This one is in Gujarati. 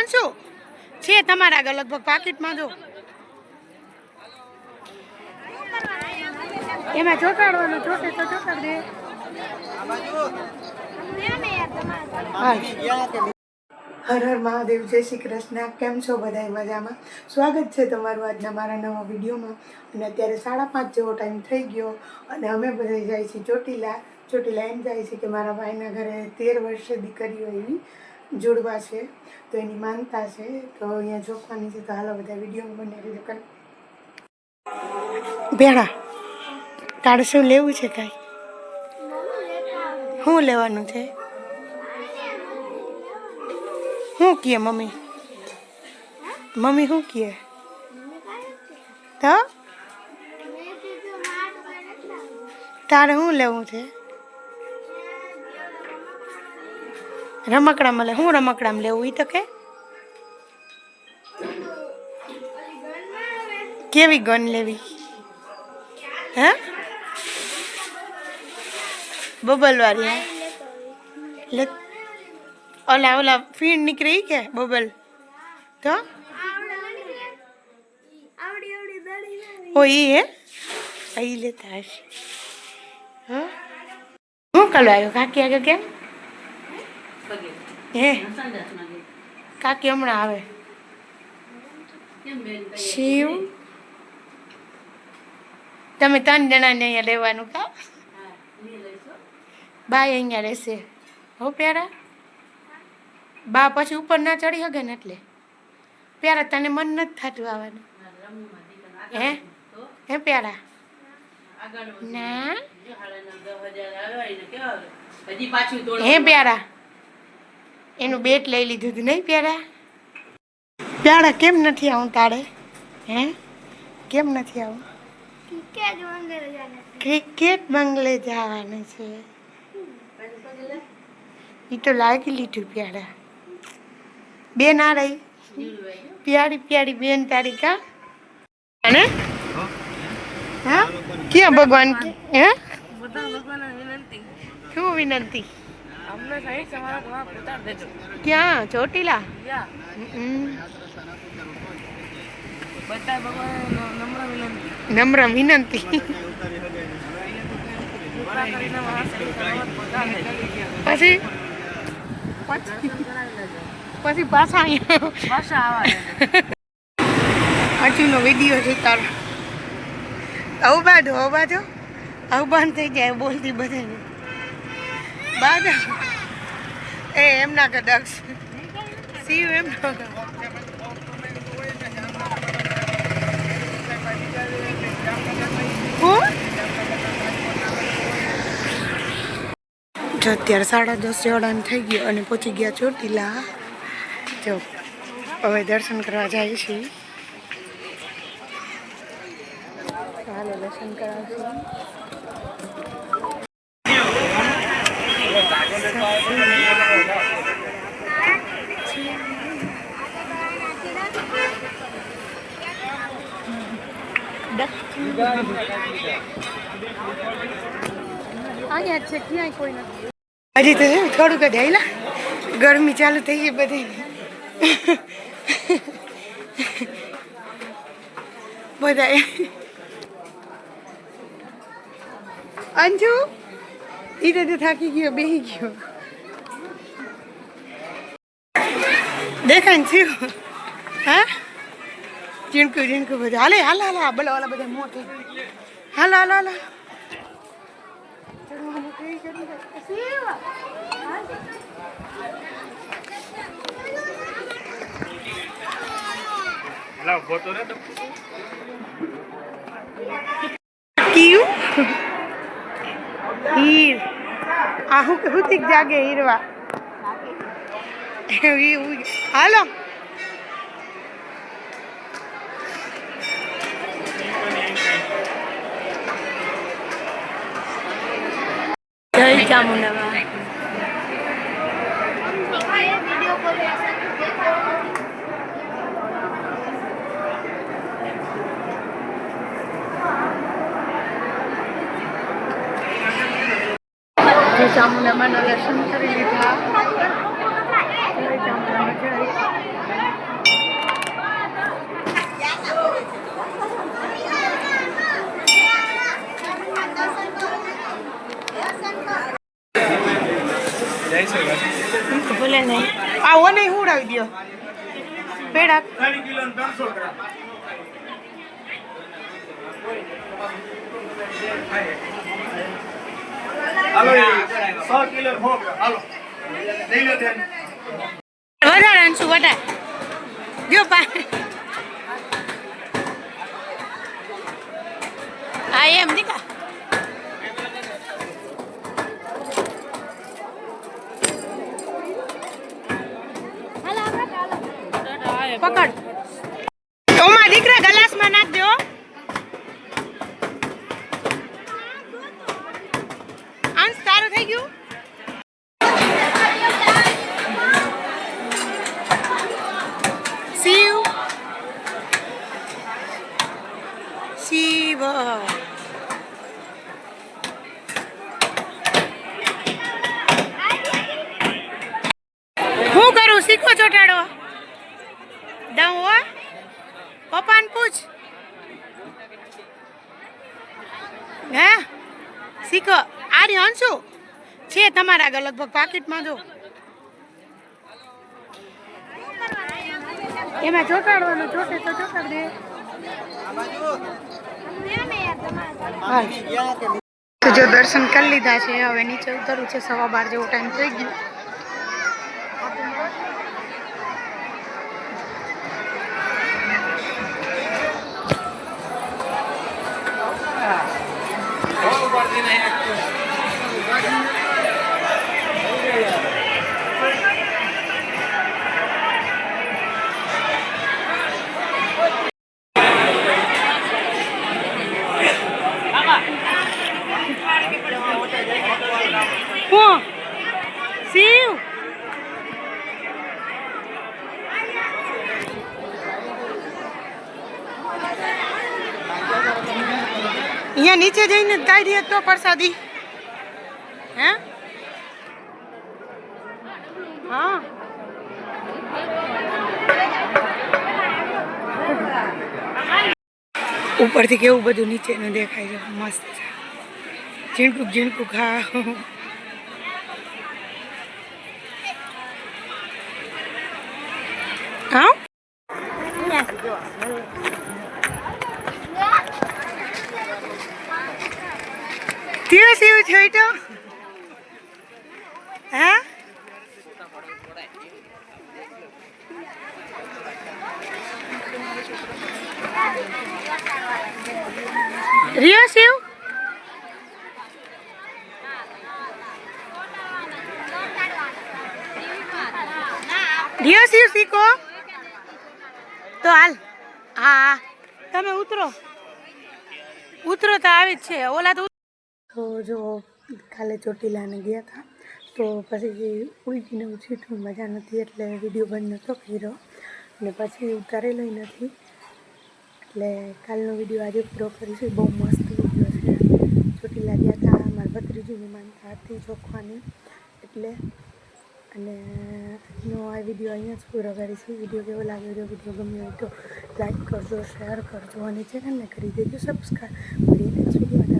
અંશુ છે તમારા આગળ લગભગ પાકીટમાં જો એમાં ચોટાડવાનું ચોટે તો ચોટાડ દે હર હર મહાદેવ જય શ્રી કૃષ્ણ કેમ છો બધા મજામાં સ્વાગત છે તમારું આજના મારા નવા વિડીયોમાં અને અત્યારે 5:30 જેવો ટાઈમ થઈ ગયો અને અમે બધા જાય છીએ ચોટીલા એમ જાય છે કે મારા ભાઈના ઘરે 13 વર્ષે દીકરીઓ એવી જોડવા છે તો એની માનતા છે તો અહીંયા જોખવાની છે તો હાલો બધા વિડીયોમાં બને રહેજો બેડા તારે શું લેવું છે કાંઈ શું લેવાનું છે શું કહે મમ્મી શું કહે તો તારે શું લેવું છે રમકડામાં લે શું રમકડામાં લેવું એ તો કે કેવી ગન લેવી હે બબલ વાળી લે ઓલા ફીણ નીકળી કે બબલ તો ઓ એ હે અહીં લેતા હશે હા શું કલો આવ્યો કાકી આગળ કેમ હે કાકી હમણાં આવે શિવ તમે 3 જણાને અહીંયા લેવાનું કા બાય અહીંયા રહેશે હો પ્યારા બા પછી ઉપર ના ચડી શકે ને એટલે પ્યારા તને મન નથી થતું આવવાનું હે પ્યારા ના હે પ્યારા એનું બેટ લઈ લીધું હતું નહીં પ્યારા કેમ નથી આવું તારે હે કેમ નથી આવું ક્રિકેટ બંગલે જવાનું છે એ તો લાગી લીધું પ્યારા બેન આ રહી પ્યારી બેન તારી કા ને હા ક્યાં ભગવાન હે શું વિનંતી ક્યાં ચોટીલા નમ્ર વિનંતી પછી પાછા હજુનો વિડીયો છે તારો આવું બાજુ આવું બંધ થઈ જાય બોલતી બધાને બાદ એ એમ ના કર દક્ષ શિવ એમ ના કર જો અત્યારે 10:30 જેવો ટાઈમ થઈ ગયો અને પહોંચી ગયા ચોટીલા જો હવે દર્શન કરવા જાય છે હાલો દર્શન કરાવશું અહીંયા છે ક્યાંય કોઈ નથી હજી તો થોડુંક જ આવેલા ગરમી ચાલુ થઈ ગઈ બધી બધા અંજુ એ તો થાકી ગયો બેસી ગયો દેખાય ને થયું હા ઝીણકું બધું હાલે બોલા ઓલા બધા મોટે હાલો હુતિક જાગે હીરવા હાલો જય ચામુંડા ચામુંડામાં દર્શન કરી લીધા ચામુંડામાં લે નહીં આવો નહીં ઉડાવી દો પેડા 3 કિલો 300 ગ્રામ હાલો 100 કિલો 100 ગ્રામ હાલો લઈ લો તેન વધારે અંશુ વધારે જો પા આ એમ દીકા પકડ ઓમાં દીકરા ગ્લાસમાં નાખ દો અંશ તારું થઈ ગયું શિવ શિવ હું કરું શીખો ચોટાડો દઉં હો પપ્પાને પૂછ હે શીખો આર્ય હંસુ છે તમારા આગળ લગભગ પાકીટમાં જો એમાં ચોટાડવાનું ચોટે તો ચોટાડ દે તો જો દર્શન કરી લીધા છે હવે નીચે ઉતરવું છે 12:15 જેવો ટાઈમ થઈ ગયો શિવ અહીંયા નીચે જઈને કાઢી દે તો પ્રસાદી હે હા ઉપરથી કેવું બધું નીચેનું દેખાય છે મસ્ત ઝીણકુક ઝીણકુક હા હા દિવસ એવું થયું તો હા રિયો શિવ રિયો શિવ શીખો તો હાલ હા તમે ઉતરો ઉતરો તો આવી જ છે ઓલા તો જો કાલે ચોટીલાને ગયા હતા તો પછી ઉલટીને ઉછીઠું મજા નથી એટલે વિડીયો બંધ નહોતો કર્યો અને પછી ઉતારેલો નથી એટલે કાલનો વિડીયો આજે પૂરો કરીશું બહુ મસ્ત વિડીયો છે ચોટીલા ગયા હતા મારા ભત્રીજીની માનતા હતી ચોખવાની એટલે અને આજનો આ વિડીયો અહીંયા જ પૂરો કરીશું વિડીયો કેવો લાગ્યો વિડીયો ગમ્યો હોય તો લાઈક કરજો શેર કરજો અને ચેનલને કરી દેજો સબસ્ક્રાઈબ નેક્સ્ટ વિડીયો